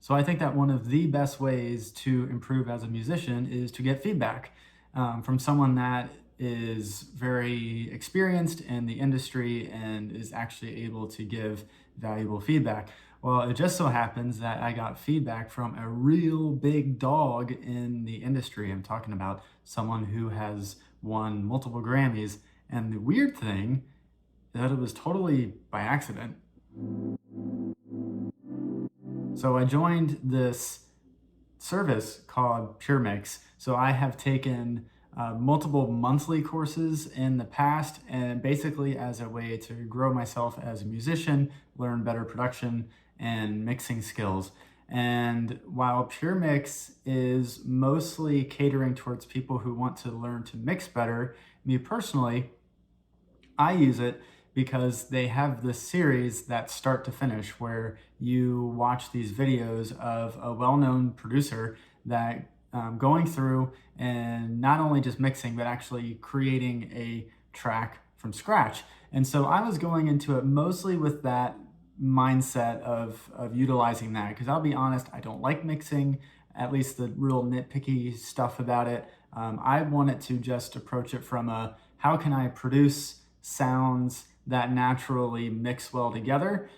So I think that one of the best ways to improve as a musician is to get feedback from someone that is very experienced in the industry and is actually able to give valuable feedback. Well, it just so happens that I got feedback from a real big dog in the industry. I'm talking about someone who has won multiple Grammys. And the weird thing is that it was totally by accident. So I joined this service called PureMix. So I have taken multiple monthly courses in the past, and basically as a way to grow myself as a musician, learn better production and mixing skills. And while PureMix is mostly catering towards people who want to learn to mix better, me personally, I use it because they have this series that start to finish where you watch these videos of a well-known producer that going through and not only just mixing, but actually creating a track from scratch. And so I was going into it mostly with that mindset of utilizing that, because I'll be honest, I don't like mixing, at least the real nitpicky stuff about it. I wanted to just approach it from a, how can I produce sounds that naturally mix well together,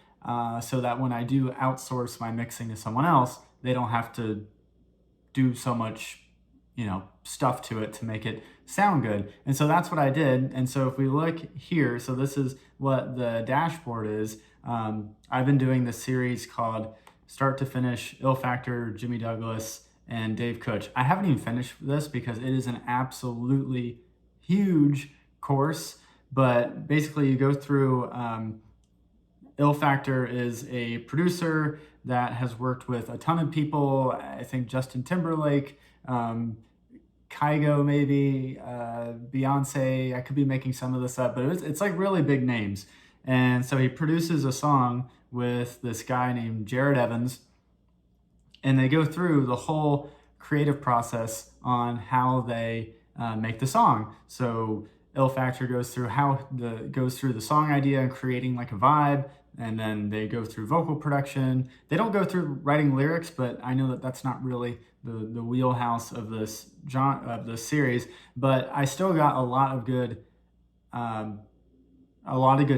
so that when I do outsource my mixing to someone else, they don't have to do so much, stuff to it to make it sound good. And so that's what I did. And so if we look here, so this is what the dashboard is. I've been doing this series called Start to Finish, Ill Factor, Jimmy Douglas, and Dave Kutch. I haven't even finished this because it is an absolutely huge course. But basically you go through, Ill Factor is a producer that has worked with a ton of people. I think Justin Timberlake, Kygo maybe, Beyonce. I could be making some of this up, but it's like really big names. And so he produces a song with this guy named Jared Evans, and they go through the whole creative process on how they make the song. So Ill Factor goes through the song idea and creating like a vibe, and then they go through vocal production. They don't go through writing lyrics, but I know that that's not really the wheelhouse of this series. But I still got a lot of good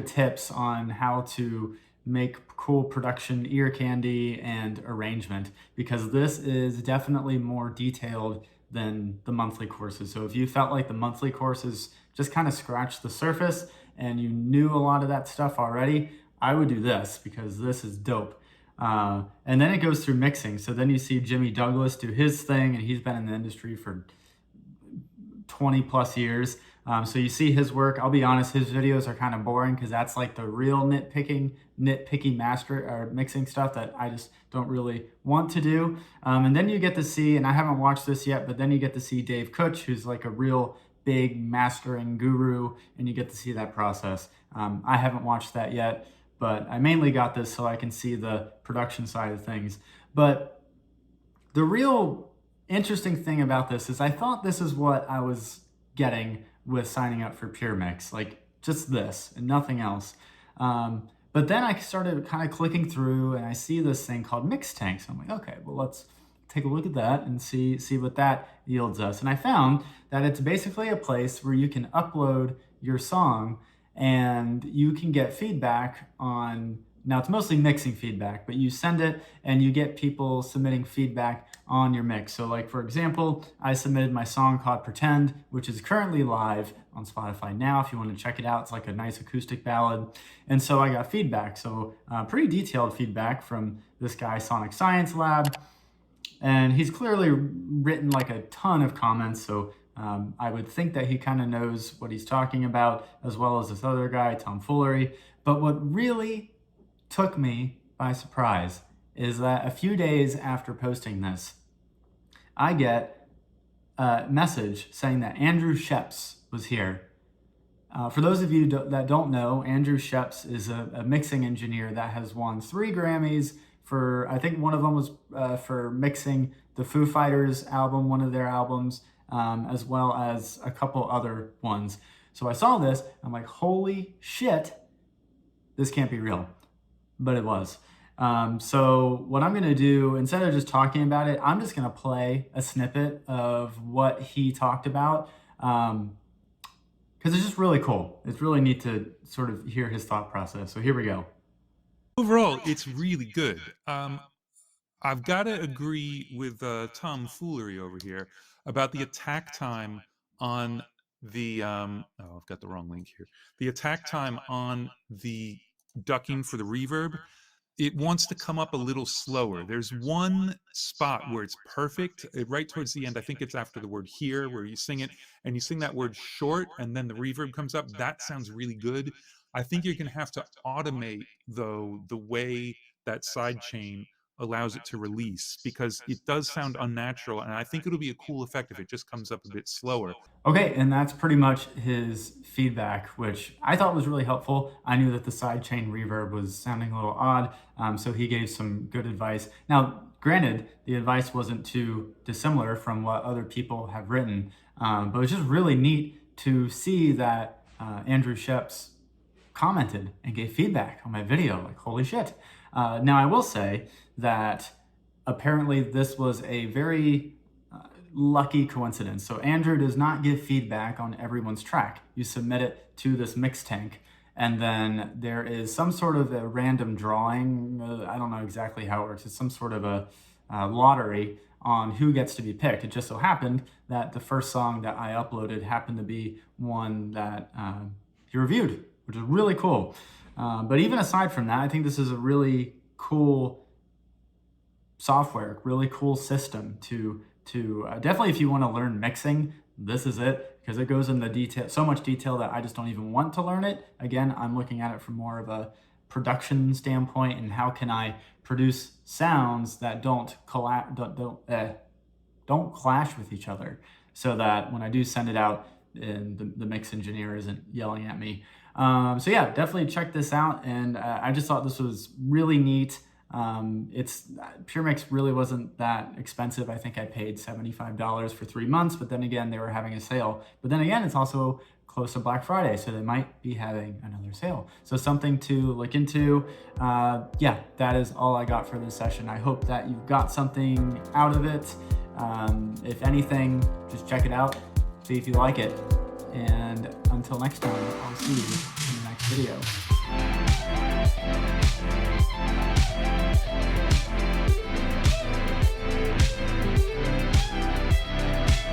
tips on how to make cool production, ear candy, and arrangement, because this is definitely more detailed than the monthly courses. So if you felt like the monthly courses just kind of scratched the surface and you knew a lot of that stuff already, I would do this because this is dope. And then it goes through mixing. So then you see Jimmy Douglas do his thing, and he's been in the industry for 20 plus years. So you see his work. I'll be honest, his videos are kind of boring because that's like the real nitpicky master or mixing stuff that I just don't really want to do. And then you get to see, and I haven't watched this yet, but then you get to see Dave Kutch, who's like a real big mastering guru, and you get to see that process. I haven't watched that yet, but I mainly got this so I can see the production side of things. But the real interesting thing about this is I thought this is what I was getting with signing up for PureMix, like just this and nothing else. But then I started kind of clicking through and I see this thing called Mix Tanks. I'm like, okay, well, let's take a look at that and see what that yields us. And I found that it's basically a place where you can upload your song and you can get feedback on, now it's mostly mixing feedback, but you send it and you get people submitting feedback on your mix. So like, for example, I submitted my song called Pretend, which is currently live on Spotify now. If you want to check it out, it's like a nice acoustic ballad. And so I got feedback. So pretty detailed feedback from this guy, Sonic Science Lab. And he's clearly written like a ton of comments. So I would think that he kind of knows what he's talking about, as well as this other guy, Tom Foolery. But what really took me by surprise is that a few days after posting this, I get a message saying that Andrew Sheps was here. For those of you that don't know, Andrew Sheps is a mixing engineer that has won 3 Grammys for, I think one of them was for mixing the Foo Fighters album, one of their albums, as well as a couple other ones. So I saw this, I'm like, holy shit, this can't be real. But it was. So what I'm going to do, instead of just talking about it, I'm just going to play a snippet of what he talked about. Because it's just really cool. It's really neat to sort of hear his thought process. So here we go. Overall, it's really good. I've got to agree with Tom Foolery over here about the attack time on the. Oh, I've got the wrong link here. The attack time on the ducking for the reverb. It wants to come up a little slower. There's one spot where it's perfect, right towards the end. I think it's after the word here, where you sing it and you sing that word short, and then the reverb comes up. That sounds really good. I think you're going to have to automate, though, the way that side chain allows it to release, because it does sound unnatural, and I think it'll be a cool effect if it just comes up a bit slower. Okay, and that's pretty much his feedback, which I thought was really helpful. I knew that the sidechain reverb was sounding a little odd, so he gave some good advice. Now, granted, the advice wasn't too dissimilar from what other people have written, but it's just really neat to see that Andrew Sheps commented and gave feedback on my video. Like, holy shit. Now, I will say that apparently this was a very lucky coincidence. So Andrew does not give feedback on everyone's track. You submit it to this mix tank, and then there is some sort of a random drawing. I don't know exactly how it works. It's some sort of a lottery on who gets to be picked. It just so happened that the first song that I uploaded happened to be one that he reviewed, which is really cool. But even aside from that, I think this is a really cool software, really cool system to definitely, if you want to learn mixing, this is it, because it goes into detail, so much detail that I just don't even want to learn it. Again, I'm looking at it from more of a production standpoint, and how can I produce sounds that don't clash with each other, so that when I do send it out, and the mix engineer isn't yelling at me. So yeah, definitely check this out. And I just thought this was really neat. It's PureMix really wasn't that expensive. I think I paid $75 for 3 months, but then again, they were having a sale. But then again, it's also close to Black Friday, so they might be having another sale. So something to look into. Yeah, that is all I got for this session. I hope that you've got something out of it. If anything, just check it out, see if you like it. And until next time, I'll see you in the next video.